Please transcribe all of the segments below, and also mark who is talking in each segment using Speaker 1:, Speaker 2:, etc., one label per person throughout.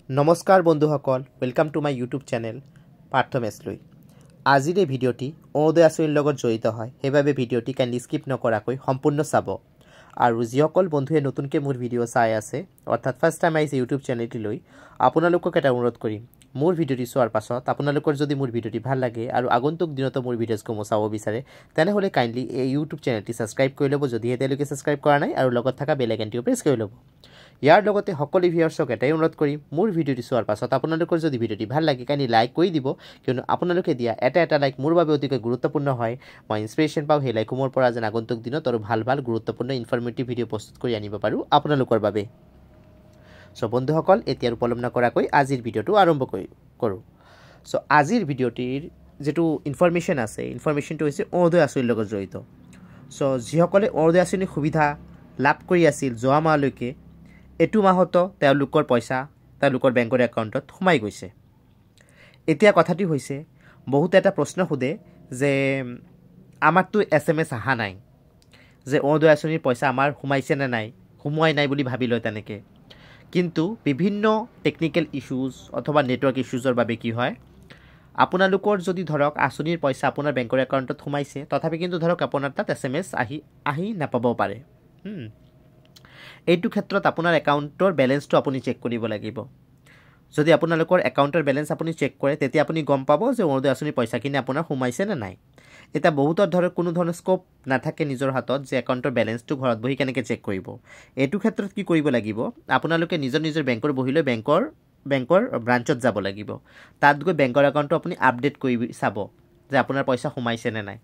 Speaker 1: নমস্কাৰ বন্ধুসকল, welcome to my YouTube channel পাৰ্থমেছলৈ। আজিৰ এই ভিডিঅ'টি অৰুণোদয় আঁচনিৰ লগত জড়িত হয়, সেইবাবে ভিডিঅ'টি কাইণ্ডলি স্কিপ নকৰাকৈ সম্পূৰ্ণ চাব। আৰু যিসকল বন্ধুৱে নতুনকৈ মোৰ ভিডিঅ' চাই আছে, অৰ্থাৎ ফাৰ্ষ্ট টাইম আহিছে ইউটিউব চেনেলটিলৈ, আপোনালোকক এটা অনুৰোধ কৰিম, মোৰ ভিডিঅ'টি চোৱাৰ পাছত আপোনালোকৰ যদি মোৰ ভিডিঅ'টি ভাল লাগে আৰু আগন্তুক দিনতো মোৰ ভিডিঅ'সমূহ চাব বিচাৰে, তেনেহ'লে কাইণ্ডলি এই ইউটিউব চেনেলটি ছাবস্ক্ৰাইব কৰি ল'ব যদিহে তেওঁলোকে ছাবস্ক্ৰাইব কৰা নাই, আৰু লগত থকা বেল আইকনটিও প্ৰেছ কৰি ল'ব। ইয়াৰ লগতে সকলো ভিউৱাৰ্ছক এটাই অনুৰোধ কৰিম, মোৰ ভিডিঅ'টি চোৱাৰ পাছত আপোনালোকৰ যদি ভিডিঅ'টি ভাল লাগে কাইণ্ডলি লাইক কৰি দিব, কিয়নো আপোনালোকে দিয়া এটা লাইক মোৰ বাবে অতিকৈ গুৰুত্বপূৰ্ণ হয়। মই ইনস্পিৰেশ্যন পাওঁ সেই লাইকসমূহৰ পৰা, যেন আগন্তুক দিনত আৰু ভাল গুৰুত্বপূৰ্ণ ইনফৰ্মেটিভ ভিডিঅ' প্ৰস্তুত কৰি আনিব পাৰোঁ আপোনালোকৰ বাবে। চ' বন্ধুসকল, এতিয়া আৰু পলম নকৰাকৈ আজিৰ ভিডিঅ'টো আৰম্ভ কৰোঁ। চ' আজিৰ ভিডিঅ'টিৰ যিটো ইনফৰ্মেশ্যন আছে, ইনফৰ্মেশ্যনটো হৈছে অৰুণোদয় আঁচনিৰ লগত জড়িত। চ' যিসকলে অৰুণোদয় আঁচনিৰ সুবিধা লাভ কৰি আছিল যোৱা মাহলৈকে, এইটো মাহতো তেওঁলোকৰ পইচা তেওঁলোকৰ বেংকৰ একাউণ্টত সোমাই গৈছে। এতিয়া কথাটি হৈছে, বহুতে এটা প্ৰশ্ন সোধে যে আমাকতো SMS অহা নাই, যে অৰুণোদয় আঁচনিৰ পইচা আমাৰ সোমাইছে নে নাই, সোমোৱাই নাই বুলি ভাবি লয় তেনেকৈ। কিন্তু বিভিন্ন টেকনিকেল ইছ্যুজ অথবা নেটৱৰ্ক ইছ্যুজৰ বাবে কি হয়, আপোনালোকৰ যদি ধৰক আঁচনিৰ পইচা আপোনাৰ বেংকৰ একাউণ্টত সোমাইছে, তথাপি কিন্তু ধৰক আপোনাৰ তাত SMS আহি নাপাবও পাৰে। এইটো ক্ষেত্ৰত আপোনাৰ একাউণ্টৰ বেলেঞ্চটো আপুনি চেক কৰিব লাগিব। যদি আপোনালোকৰ একাউণ্টৰ বেলেঞ্চ আপুনি চেক কৰে, তেতিয়া আপুনি গম পাব যে অৰুণোদয় আঁচনিৰ পইচাখিনি আপোনাৰ সোমাইছে নে নাই। এতিয়া বহুতৰ ধৰক কোনো ধৰণৰ স্ক'প নাথাকে নিজৰ হাতত যে একাউণ্টৰ বেলেঞ্চটো ঘৰত বহি কেনেকৈ চেক কৰিব। এইটো ক্ষেত্ৰত কি কৰিব লাগিব, আপোনালোকে নিজৰ বেংকৰ বহি লৈ বেংকৰ ব্ৰাঞ্চত যাব লাগিব। তাত গৈ বেংকৰ একাউণ্টটো আপুনি আপডেট কৰি চাব যে আপোনাৰ পইচা সোমাইছে নে নাই।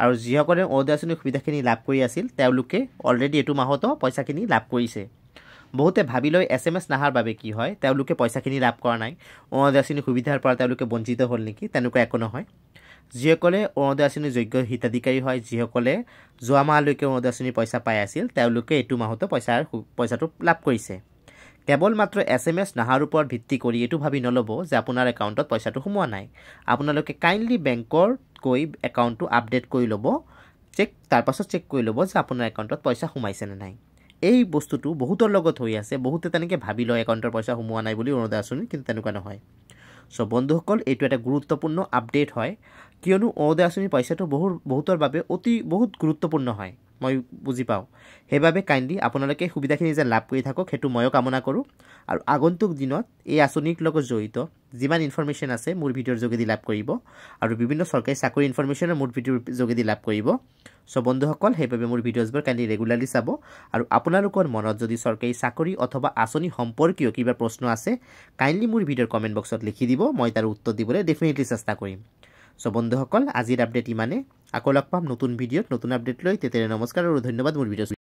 Speaker 1: আৰু যিসকলে অৰুণোদয় আঁচনিৰ সুবিধাখিনি লাভ কৰি আছিল, তেওঁলোকে অলৰেডি এইটো মাহতো পইচাখিনি লাভ কৰিছে। বহুতে ভাবি লয় SMS নাহাৰ বাবে কি হয়, তেওঁলোকে পইচাখিনি লাভ কৰা নাই, অৰুণোদয় আঁচনিৰ সুবিধাৰ পৰা তেওঁলোকে বঞ্চিত হ'ল নেকি। তেনেকুৱা একো নহয়। যিসকলে অৰুণোদয় আঁচনিৰ যোগ্য হিতাধিকাৰী হয়, যিসকলে যোৱা মাহলৈকে অৰুণোদয় আঁচনিৰ পইচা পাই আছিল, তেওঁলোকে এইটো মাহতো পইচাটো লাভ কৰিছে। কেৱল মাত্ৰ SMS নাহাৰ ওপৰত ভিত্তি কৰি এইটো ভাবি নল'ব যে আপোনাৰ একাউণ্টত পইচাটো সোমোৱা নাই। আপোনালোকে কাইণ্ডলি বেংকৰ গৈ একাউণ্টটো আপডেট কৰি ল'ব, তাৰপাছত চেক কৰি ল'ব যে আপোনাৰ একাউণ্টত পইচা সোমাইছে নে নাই। এই বস্তুটো বহুতৰ লগত হৈ আছে, বহুতে তেনেকৈ ভাবি লয় একাউণ্টৰ পইচা সোমোৱা নাই বুলি অৰুণোদয় আঁচনি, কিন্তু তেনেকুৱা নহয়। চ' বন্ধুসকল, এইটো এটা গুৰুত্বপূৰ্ণ আপডেট হয়, কিয়নো অৰুণোদয় আঁচনিৰ পইচাটো বহুতৰ বাবে বহুত গুৰুত্বপূৰ্ণ হয়, মই বুজি পাওঁ। সেইবাবে কাইণ্ডলি আপোনালোকে সুবিধাখিনি যে লাভ কৰি থাকক, সেইটো ময়ো কামনা কৰোঁ। আৰু আগন্তুক দিনত এই আঁচনিৰ লগত জড়িত যিমান ইনফৰ্মেশ্যন আছে মোৰ ভিডিঅ'ৰ যোগেদি লাভ কৰিব, আৰু বিভিন্ন চৰকাৰী চাকৰি ইনফৰ্মেশ্যনো মোৰ ভিডিঅ'ৰ যোগেদি লাভ কৰিব। চ' বন্ধুসকল, সেইবাবে মোৰ ভিডিঅ'জবোৰ কাইণ্ডলি ৰেগুলাৰলি চাব। আৰু আপোনালোকৰ মনত যদি চৰকাৰী চাকৰি অথবা আঁচনি সম্পৰ্কীয় কিবা প্ৰশ্ন আছে, কাইণ্ডলি মোৰ ভিডিঅ'ৰ কমেণ্ট বক্সত লিখি দিব, মই তাৰ উত্তৰ দিবলৈ ডেফিনেটলি চেষ্টা কৰিম। চ' বন্ধুসকল, আজিৰ আপডেট ইমানে। আকৌ লগ পাম নতুন ভিডিঅ'ত নতুন আপডেট লৈ। তেতিয়ালৈ নমস্কাৰ আৰু ধন্যবাদ মোৰ ভিডিঅ'